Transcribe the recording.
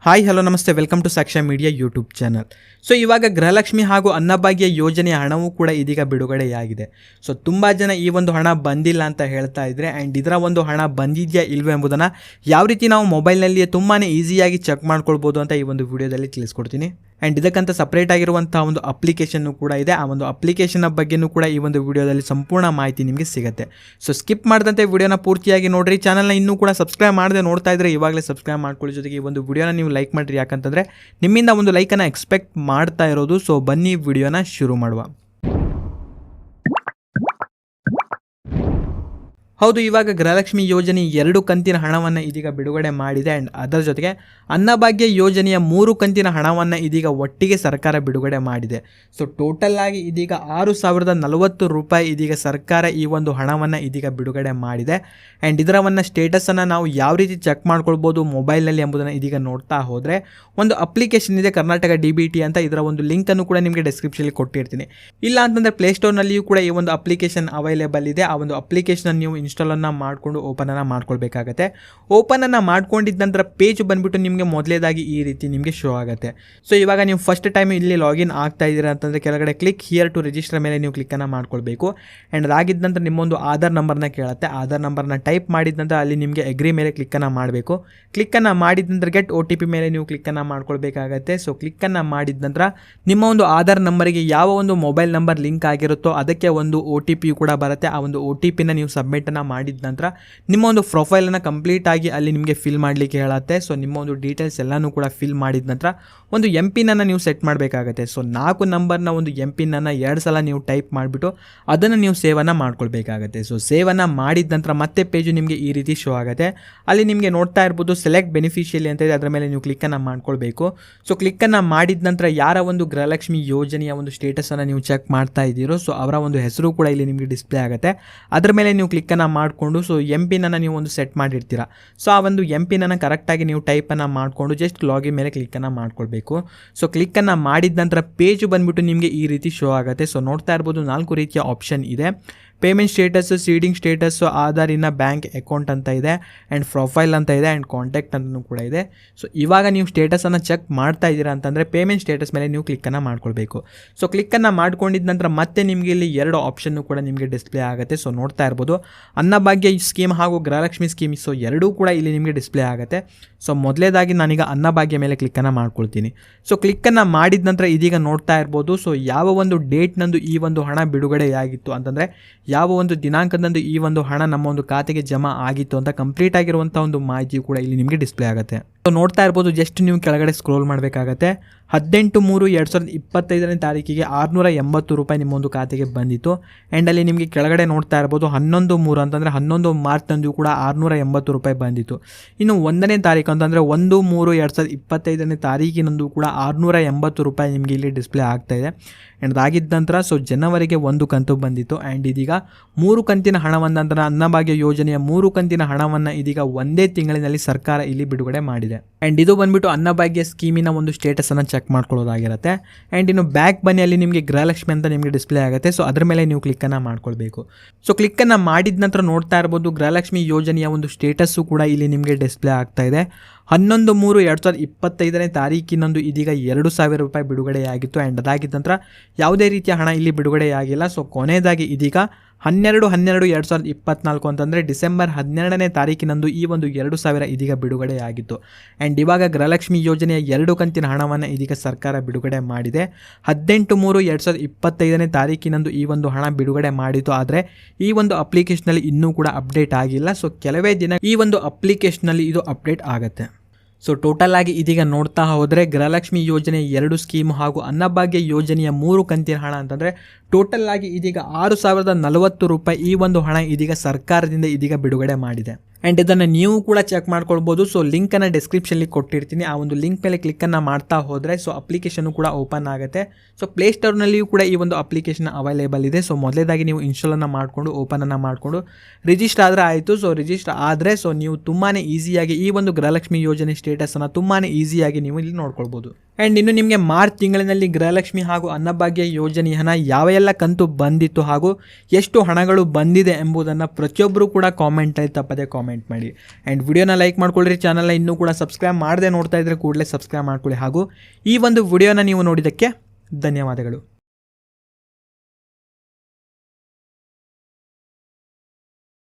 Hi hello ನಮಸ್ತೆ, welcome to ಸಾಕ್ಷ್ಯ media YouTube channel. So ಇವಾಗ ಗೃಹಲಕ್ಷ್ಮಿ ಹಾಗೂ ಅನ್ನಭಾಗ್ಯ ಯೋಜನೆಯ ಹಣವೂ ಕೂಡ ಇದೀಗ ಬಿಡುಗಡೆಯಾಗಿದೆ. ಸೊ ತುಂಬ ಜನ ಈ ಒಂದು ಹಣ ಬಂದಿಲ್ಲ ಅಂತ ಹೇಳ್ತಾ ಇದ್ರೆ, ಆ್ಯಂಡ್ ಇದರ ಒಂದು ಹಣ ಬಂದಿದೆಯಾ ಇಲ್ವೋ ಎಂಬುದನ್ನು ಯಾವ ರೀತಿ ನಾವು ಮೊಬೈಲ್ನಲ್ಲಿಯೇ ತುಂಬಾ ಈಸಿಯಾಗಿ ಚೆಕ್ ಮಾಡ್ಕೊಳ್ಬೋದು ಅಂತ ಈ ಒಂದು ವಿಡಿಯೋದಲ್ಲಿ ತಿಳಿಸ್ಕೊಡ್ತೀನಿ. ಆ್ಯಂಡ್ ಇದಕ್ಕಂತ ಸಪ್ರೇಟ್ ಆಗಿರುವಂಥ ಒಂದು ಅಪ್ಲಿಕೇಶನ್ನು ಕೂಡ ಇದೆ. ಆ ಒಂದು ಅಪ್ಲಿಕೇಶನ್ನ ಬಗ್ಗೆಯೂ ಕೂಡ ಈ ಒಂದು ವಿಡಿಯೋದಲ್ಲಿ ಸಂಪೂರ್ಣ ಮಾಹಿತಿ ನಿಮಗೆ ಸಿಗುತ್ತೆ. ಸೊ ಸ್ಕಿಪ್ ಮಾಡಿದಂತೆ ವಿಡಿಯೋನ ಪೂರ್ತಿಯಾಗಿ ನೋಡಿರಿ. ಚಾನಲ್ನ ಇನ್ನೂ ಕೂಡ ಸಬ್ಸ್ಕ್ರೈಬ್ ಮಾಡದೆ ನೋಡ್ತಾ ಇದ್ದರೆ ಇವಾಗಲೇ ಸಬ್ಸ್ಕ್ರೈಬ್ ಮಾಡ್ಕೊಳ್ಳಿ. ಜೊತೆಗೆ ಈ ಒಂದು ವಿಡಿಯೋನ ನೀವು ಲೈಕ್ ಮಾಡಿರಿ, ಯಾಕಂತಂದರೆ ನಿಮ್ಮಿಂದ ಒಂದು ಲೈಕನ್ನು ಎಕ್ಸ್ಪೆಕ್ಟ್ ಮಾಡ್ತಾ ಇರೋದು. ಸೊ ಬನ್ನಿ ವಿಡಿಯೋನ ಶುರು ಮಾಡುವ. ಹೌದು, ಇವಾಗ ಗೃಹಲಕ್ಷ್ಮಿ ಯೋಜನೆ 2 ಕಂತಿನ ಹಣವನ್ನು ಇದೀಗ ಬಿಡುಗಡೆ ಮಾಡಿದೆ. ಆ್ಯಂಡ್ ಅದರ ಜೊತೆಗೆ ಅನ್ನಭಾಗ್ಯ ಯೋಜನೆಯ 3 ಕಂತಿನ ಹಣವನ್ನು ಇದೀಗ ಒಟ್ಟಿಗೆ ಸರ್ಕಾರ ಬಿಡುಗಡೆ ಮಾಡಿದೆ. ಸೊ ಟೋಟಲ್ ಆಗಿ ಇದೀಗ 6,040 ರೂಪಾಯಿ ಇದೀಗ ಸರ್ಕಾರ ಈ ಒಂದು ಹಣವನ್ನು ಇದೀಗ ಬಿಡುಗಡೆ ಮಾಡಿದೆ. ಆ್ಯಂಡ್ ಇದರವನ್ನು ಸ್ಟೇಟಸನ್ನು ನಾವು ಯಾವ ರೀತಿ ಚೆಕ್ ಮಾಡ್ಕೊಳ್ಬೋದು ಮೊಬೈಲ್ನಲ್ಲಿ ಎಂಬುದನ್ನು ಇದೀಗ ನೋಡ್ತಾ ಹೋದರೆ, ಒಂದು ಅಪ್ಲಿಕೇಶನ್ ಇದೆ ಕರ್ನಾಟಕ DBT ಅಂತ. ಇದರ ಒಂದು ಲಿಂಕನ್ನು ಕೂಡ ನಿಮಗೆ ಡಿಸ್ಕ್ರಿಪ್ಷನಲ್ಲಿ ಕೊಟ್ಟಿರ್ತೀನಿ. ಇಲ್ಲ ಅಂತಂದರೆ ಪ್ಲೇಸ್ಟೋರ್ನಲ್ಲಿಯೂ ಕೂಡ ಈ ಒಂದು ಅಪ್ಲಿಕೇಶನ್ ಅವೈಲೇಬಲ್ ಇದೆ. ಆ ಒಂದು ಅಪ್ಲಿಕೇಶನ್ ನೀವು ಇನ್ಸ್ಟಾಲನ್ನು ಮಾಡಿಕೊಂಡು ಓಪನನ್ನು ಮಾಡ್ಕೊಳ್ಬೇಕಾಗತ್ತೆ. ಓಪನನ್ನು ಮಾಡ್ಕೊಂಡಿದ್ದ ನಂತರ ಪೇಜ್ ಬಂದುಬಿಟ್ಟು ನಿಮಗೆ ಮೊದಲೇದಾಗಿ ಈ ರೀತಿ ನಿಮಗೆ ಶೋ ಆಗುತ್ತೆ. ಸೊ ಇವಾಗ ನೀವು ಫಸ್ಟ್ ಟೈಮ್ ಇಲ್ಲಿ ಲಾಗಿನ್ ಆಗ್ತಾ ಇದ್ದೀರಾ ಅಂತಂದರೆ ಕೆಳಗಡೆ ಕ್ಲಿಕ್ ಹಿಯರ್ ಟು ರಿಜಿಸ್ಟರ್ ಮೇಲೆ ನೀವು ಕ್ಲಿಕ್ಕನ್ನು ಮಾಡ್ಕೊಳ್ಬೇಕು. ಆ್ಯಂಡ್ ಅದಾಗಿದ್ದ ನಂತರ ನಿಮ್ಮೊಂದು ಆಧಾರ್ ನಂಬರ್ನ ಕೇಳುತ್ತೆ. ಆಧಾರ್ ನಂಬರ್ನ ಟೈಪ್ ಮಾಡಿದ ನಂತರ ಅಲ್ಲಿ ನಿಮಗೆ ಅಗ್ರಿ ಮೇಲೆ ಕ್ಲಿಕ್ಕನ್ನು ಮಾಡಬೇಕು. ಕ್ಲಿಕ್ಕನ್ನು ಮಾಡಿದ ನಂತರ ಗೆಟ್ OTP ಮೇಲೆ ನೀವು ಕ್ಲಿಕ್ಕನ್ನು ಮಾಡ್ಕೊಳ್ಬೇಕಾಗತ್ತೆ. ಸೊ ಕ್ಲಿಕ್ಕನ್ನು ಮಾಡಿದ ನಂತರ ನಿಮ್ಮ ಒಂದು ಆಧಾರ್ ನಂಬರಿಗೆ ಯಾವ ಒಂದು ಮೊಬೈಲ್ ನಂಬರ್ ಲಿಂಕ್ ಆಗಿರುತ್ತೋ ಅದಕ್ಕೆ ಒಂದು OTP ಕೂಡ ಬರುತ್ತೆ. ಆ ಒಂದು OTPನ ನೀವು ಸಬ್ಮಿಟನ್ನು ಮಾಡಿದ ನಂತರ ನಿಮ್ಮ ಒಂದು ಪ್ರೊಫೈಲನ್ನು ಕಂಪ್ಲೀಟ್ ಆಗಿ ಅಲ್ಲಿ ನಿಮಗೆ ಫಿಲ್ ಮಾಡಲಿಕ್ಕೆ ಹೇಳುತ್ತೆ. ಸೊ ನಿಮ್ಮ ಒಂದು ಡೀಟೇಲ್ಸ್ ಎಲ್ಲನೂ ಕೂಡ ಫಿಲ್ ಮಾಡಿದ ನಂತರ ಒಂದು MPIN ನೀವು ಸೆಟ್ ಮಾಡಬೇಕಾಗತ್ತೆ. ಸೊ 4 ನಂಬರ್ನ ಒಂದು MPIN 2 ಸಲ ನೀವು ಟೈಪ್ ಮಾಡಿಬಿಟ್ಟು ಅದನ್ನು ನೀವು ಸೇವನ್ನು ಮಾಡ್ಕೊಳ್ಬೇಕಾಗತ್ತೆ. ಸೊ ಸೇವನ್ನು ಮಾಡಿದ ನಂತರ ಮತ್ತೆ ಪೇಜು ನಿಮಗೆ ಈ ರೀತಿ ಶೋ ಆಗುತ್ತೆ. ಅಲ್ಲಿ ನಿಮಗೆ ನೋಡ್ತಾ ಇರ್ಬೋದು ಸೆಲೆಕ್ಟ್ ಬೆನಿಫಿಷಿಯಲಿ ಅಂತ ಇದೆ, ಅದರ ಮೇಲೆ ನೀವು ಕ್ಲಿಕ್ಕನ್ನು ಮಾಡ್ಕೊಳ್ಬೇಕು. ಸೊ ಕ್ಲಿಕ್ಕನ್ನು ಮಾಡಿದ ನಂತರ ಯಾರ ಒಂದು ಗೃಹಲಕ್ಷ್ಮಿ ಯೋಜನೆಯ ಒಂದು ಸ್ಟೇಟಸನ್ನು ನೀವು ಚೆಕ್ ಮಾಡ್ತಾ ಇದ್ದೀರೋ ಸೊ ಅವರ ಒಂದು ಹೆಸರು ಕೂಡ ಇಲ್ಲಿ ನಿಮಗೆ ಡಿಸ್ಪ್ಲೇ ಆಗುತ್ತೆ. ಅದರ ಮೇಲೆ ನೀವು ಕ್ಲಿಕ್ಕನ್ನು ಮಾಡಿಕೊಂಡು ಸೊ MPIN ನೀವು ಒಂದು ಸೆಟ್ ಮಾಡಿರ್ತೀರ. ಸೊ ಆ ಒಂದು MPIN ಕರೆಕ್ಟಾಗಿ ನೀವು ಟೈಪನ್ನು ಮಾಡಿಕೊಂಡು ಜಸ್ಟ್ ಲಾಗಿನ್ ಮೇಲೆ ಕ್ಲಿಕ್ಕನ್ನು ಮಾಡ್ಕೊಳ್ಬೇಕು. ಸೊ ಕ್ಲಿಕ್ಕನ್ನು ಮಾಡಿದ ನಂತರ ಪೇಜ್ ಬಂದುಬಿಟ್ಟು ನಿಮಗೆ ಈ ರೀತಿ ಶೋ ಆಗುತ್ತೆ. ಸೊ ನೋಡ್ತಾ ಇರ್ಬೋದು 4 ರೀತಿಯ ಆಪ್ಷನ್ ಇದೆ. Payment status, seeding status, Aadhaar ಇನ್ ಬ್ಯಾಂಕ್ ಅಕೌಂಟ್ ಅಂತ ಇದೆ, ಆ್ಯಂಡ್ ಪ್ರೊಫೈಲ್ ಅಂತ ಇದೆ, ಆ್ಯಂಡ್ ಕಾಂಟ್ಯಾಕ್ಟ್ ಅಂತಲೂ ಕೂಡ ಇದೆ. ಸೊ ಇವಾಗ ನೀವು ಸ್ಟೇಟಸನ್ನು ಚೆಕ್ ಮಾಡ್ತಾ ಇದ್ದೀರಾ ಅಂತಂದರೆ ಪೇಮೆಂಟ್ ಸ್ಟೇಟಸ್ ಮೇಲೆ ನೀವು ಕ್ಲಿಕ್ಕನ್ನು ಮಾಡ್ಕೊಳ್ಬೇಕು. ಸೊ ಕ್ಲಿಕ್ಕನ್ನು ಮಾಡ್ಕೊಂಡಿದ್ದ ನಂತರ ಮತ್ತೆ ನಿಮಗೆ ಇಲ್ಲಿ 2 ಆಪ್ಷನ್ನು ಕೂಡ ನಿಮಗೆ ಡಿಸ್ಪ್ಲೇ ಆಗುತ್ತೆ. ಸೊ ನೋಡ್ತಾ ಇರ್ಬೋದು ಅನ್ನಭಾಗ್ಯ ಸ್ಕೀಮ್ ಹಾಗೂ ಗೃಹಲಕ್ಷ್ಮಿ ಸ್ಕೀಮ್. ಸೊ ಎರಡೂ ಕೂಡ ಇಲ್ಲಿ ನಿಮಗೆ ಡಿಸ್ಪ್ಲೇ ಆಗುತ್ತೆ. ಸೊ ಮೊದಲೇದಾಗಿ ನಾನೀಗ ಅನ್ನಭಾಗ್ಯ ಮೇಲೆ ಕ್ಲಿಕ್ಕನ್ನು ಮಾಡ್ಕೊಳ್ತೀನಿ. ಸೊ ಕ್ಲಿಕ್ಕನ್ನು ಮಾಡಿದ ನಂತರ ಇದೀಗ ನೋಡ್ತಾ ಇರ್ಬೋದು ಸೊ ಯಾವ ಒಂದು ಡೇಟ್ನಂದು ಈ ಒಂದು ಹಣ ಬಿಡುಗಡೆಯಾಗಿತ್ತು ಅಂತಂದರೆ ಯಾವ ಒಂದು ದಿನಾಂಕದಂದು ಈ ಒಂದು ಹಣ ನಮ್ಮ ಒಂದು ಖಾತೆಗೆ ಜಮಾ ಆಗಿತ್ತು ಅಂತ ಕಂಪ್ಲೀಟ್ ಆಗಿರುವಂಥ ಒಂದು ಮಾಹಿತಿ ಕೂಡ ಇಲ್ಲಿ ನಿಮಗೆ ಡಿಸ್ಪ್ಲೇ ಆಗುತ್ತೆ. ಸೊ ನೋಡ್ತಾ ಇರ್ಬೋದು ಜಸ್ಟ್ ನೀವು ಕೆಳಗಡೆ ಸ್ಕ್ರೋಲ್ ಮಾಡಬೇಕಾಗತ್ತೆ. 18/3/2025 ತಾರೀಕಿಗೆ 680 ರೂಪಾಯಿ ನಿಮ್ಮ ಒಂದು ಖಾತೆಗೆ ಬಂದಿತ್ತು. ಆ್ಯಂಡ್ ಅಲ್ಲಿ ನಿಮಗೆ ಕೆಳಗಡೆ ನೋಡ್ತಾ ಇರ್ಬೋದು 11/3 ಅಂತಂದರೆ 11 ಮಾರ್ಚ್ನಂದು ಕೂಡ 680 ರೂಪಾಯಿ ಬಂದಿತ್ತು. ಇನ್ನು 1ನೇ ತಾರೀಕು ಅಂತಂದರೆ 1/3/2025 ತಾರೀಕಿನಂದು ಕೂಡ 680 ರೂಪಾಯಿ ನಿಮಗೆ ಇಲ್ಲಿ ಡಿಸ್ಪ್ಲೇ ಆಗ್ತಾ ಇದೆ. ಆ್ಯಂಡ್ ಅದಾಗಿದ್ದ ನಂತರ ಸೊ ಜನವರಿಗೆ 1 ಕಂತು ಬಂದಿತ್ತು. ಆ್ಯಂಡ್ ಇದೀಗ 3 ಕಂತಿನ ಹಣವನ್ನು ಅಂದರೆ ಅನ್ನಭಾಗ್ಯ ಯೋಜನೆಯ 3 ಕಂತಿನ ಹಣವನ್ನು ಇದೀಗ ಒಂದೇ ತಿಂಗಳಿನಲ್ಲಿ ಸರ್ಕಾರ ಇಲ್ಲಿ ಬಿಡುಗಡೆ ಮಾಡಿದೆ. ಆ್ಯಂಡ್ ಇದು ಬಂದುಬಿಟ್ಟು ಅನ್ನಭಾಗ್ಯ ಸ್ಕೀಮಿನ ಒಂದು ಸ್ಟೇಟಸನ್ನು ಚೆಕ್ ಮಾಡ್ಕೊಳ್ಳೋದಾಗಿರುತ್ತೆ. ಆ್ಯಂಡ್ ಇನ್ನು ಬ್ಯಾಕ್ ಬನ್ನಿ, ಅಲ್ಲಿ ನಿಮಗೆ ಗೃಹಲಕ್ಷ್ಮಿ ಅಂತ ನಿಮಗೆ ಡಿಸ್ಪ್ಲೇ ಆಗುತ್ತೆ. ಸೊ ಅದರ ಮೇಲೆ ನೀವು ಕ್ಲಿಕ್ಕನ್ನು ಮಾಡ್ಕೊಳ್ಬೇಕು. ಸೊ ಕ್ಲಿಕ್ಕನ್ನು ಮಾಡಿದ ನಂತರ ನೋಡ್ತಾ ಇರ್ಬೋದು ಗೃಹಲಕ್ಷ್ಮಿ ಯೋಜನೆಯ ಒಂದು ಸ್ಟೇಟಸ್ಸು ಕೂಡ ಇಲ್ಲಿ ನಿಮಗೆ ಡಿಸ್ಪ್ಲೇ ಆಗ್ತಾ ಇದೆ. 11/3/2025 ತಾರೀಕಿನಂದು ಇದೀಗ 2,000 ರೂಪಾಯಿ ಬಿಡುಗಡೆಯಾಗಿತ್ತು. ಆ್ಯಂಡ್ ಅದಾಗಿದ್ದ ನಂತರ ಯಾವುದೇ ರೀತಿಯ ಹಣ ಇಲ್ಲಿ ಬಿಡುಗಡೆಯಾಗಿಲ್ಲ. ಸೊ ಕೊನೆಯದಾಗಿ ಇದೀಗ 12/12/2024 ಅಂತಂದರೆ ಡಿಸೆಂಬರ್ 12ನೇ ತಾರೀಕಿನಂದು ಈ ಒಂದು 2,000 ಇದೀಗ ಬಿಡುಗಡೆಯಾಗಿತ್ತು. ಆ್ಯಂಡ್ ಇವಾಗ ಗೃಹಲಕ್ಷ್ಮಿ ಯೋಜನೆಯ 2 ಕಂತಿನ ಹಣವನ್ನು ಇದೀಗ ಸರ್ಕಾರ ಬಿಡುಗಡೆ ಮಾಡಿದೆ. 18/3/2025 ತಾರೀಕಿನಂದು ಈ ಒಂದು ಹಣ ಬಿಡುಗಡೆ ಮಾಡಿತು. ಆದರೆ ಈ ಒಂದು ಅಪ್ಲಿಕೇಶನಲ್ಲಿ ಇನ್ನೂ ಕೂಡ ಅಪ್ಡೇಟ್ ಆಗಿಲ್ಲ. ಸೊ ಕೆಲವೇ ದಿನ ಈ ಒಂದು ಅಪ್ಲಿಕೇಶನಲ್ಲಿ ಇದು ಅಪ್ಡೇಟ್ ಆಗುತ್ತೆ. ಸೊ ಟೋಟಲ್ ಆಗಿ ಇದೀಗ ನೋಡ್ತಾ ಹೋದರೆ ಗೃಹಲಕ್ಷ್ಮಿ ಯೋಜನೆ 2 ಸ್ಕೀಮ್ ಹಾಗೂ ಅನ್ನಭಾಗ್ಯ ಯೋಜನೆಯ 3 ಕಂತಿನ ಹಣ ಅಂತಂದರೆ ಟೋಟಲ್ ಆಗಿ ಇದೀಗ 6,040 ರೂಪಾಯಿ ಈ ಒಂದು ಹಣ ಇದೀಗ ಸರ್ಕಾರದಿಂದ ಇದೀಗ ಬಿಡುಗಡೆ ಮಾಡಿದೆ. ಆ್ಯಂಡ್ ಇದನ್ನು ನೀವು ಕೂಡ ಚೆಕ್ ಮಾಡ್ಕೊಳ್ಬೋದು. ಸೊ ಲಿಂಕನ್ನು ಡಿಸ್ಕ್ರಿಪ್ಷನ್ಲಿ ಕೊಟ್ಟಿರ್ತೀನಿ. ಆ ಒಂದು ಲಿಂಕ್ ಮೇಲೆ ಕ್ಲಿಕ್ಕನ್ನು ಮಾಡ್ತಾ ಹೋದರೆ ಸೊ ಅಪ್ಲಿಕೇಶನ್ನು ಕೂಡ ಓಪನ್ ಆಗುತ್ತೆ. ಸೊ ಪ್ಲೇಸ್ಟೋರ್ನಲ್ಲಿಯೂ ಕೂಡ ಈ ಒಂದು ಅಪ್ಲಿಕೇಶನ್ ಅವೈಲೇಬಲ್ ಇದೆ. ಸೊ ಮೊದಲೇದಾಗಿ ನೀವು ಇನ್ಸ್ಟಾಲನ್ನು ಮಾಡಿಕೊಂಡು ಓಪನನ್ನು ಮಾಡಿಕೊಂಡು ರಿಜಿಸ್ಟರ್ ಆದರೆ ಆಯಿತು. ಸೊ ರಿಜಿಸ್ಟರ್ ಆದರೆ ಸೊ ನೀವು ತುಂಬಾ ಈಸಿಯಾಗಿ ಈ ಒಂದು ಗೃಹಲಕ್ಷ್ಮಿ ಯೋಜನೆ ಸ್ಟೇಟಸನ್ನು ತುಂಬಾ ಈಸಿಯಾಗಿ ನೀವು ಇಲ್ಲಿ ನೋಡ್ಕೊಳ್ಬೋದು. ಆ್ಯಂಡ್ ಇನ್ನು ನಿಮಗೆ ಮಾರ್ಚ್ ತಿಂಗಳಿನಲ್ಲಿ ಗೃಹಲಕ್ಷ್ಮಿ ಹಾಗೂ ಅನ್ನಭಾಗ್ಯ ಯೋಜನೆಯ ಹಣ ಯಾವೆಲ್ಲ ಕಂತು ಬಂದಿತ್ತು ಹಾಗೂ ಎಷ್ಟು ಹಣಗಳು ಬಂದಿದೆ ಎಂಬುದನ್ನು ಪ್ರತಿಯೊಬ್ಬರು ಕೂಡ ಕಾಮೆಂಟಲ್ಲಿ ತಪ್ಪದೆ ಕಾಮೆಂಟ್ ಕಾಮೆಂಟ್ ಮಾಡಿ. ಆ್ಯಂಡ್ ವಿಡಿಯೋನ ಲೈಕ್ ಮಾಡ್ಕೊಳ್ಳ್ರಿ. ಚಾನಲ್ನ ಇನ್ನೂ ಕೂಡ ಸಬ್ಸ್ಕ್ರೈಬ್ ಮಾಡದೆ ನೋಡ್ತಾ ಇದ್ದರೆ ಕೂಡಲೇ ಸಬ್ಸ್ಕ್ರೈಬ್ ಮಾಡ್ಕೊಳ್ಳಿ. ಹಾಗೂ ಈ ಒಂದು ವಿಡಿಯೋನ ನೀವು ನೋಡಿದ್ದಕ್ಕೆ ಧನ್ಯವಾದಗಳು.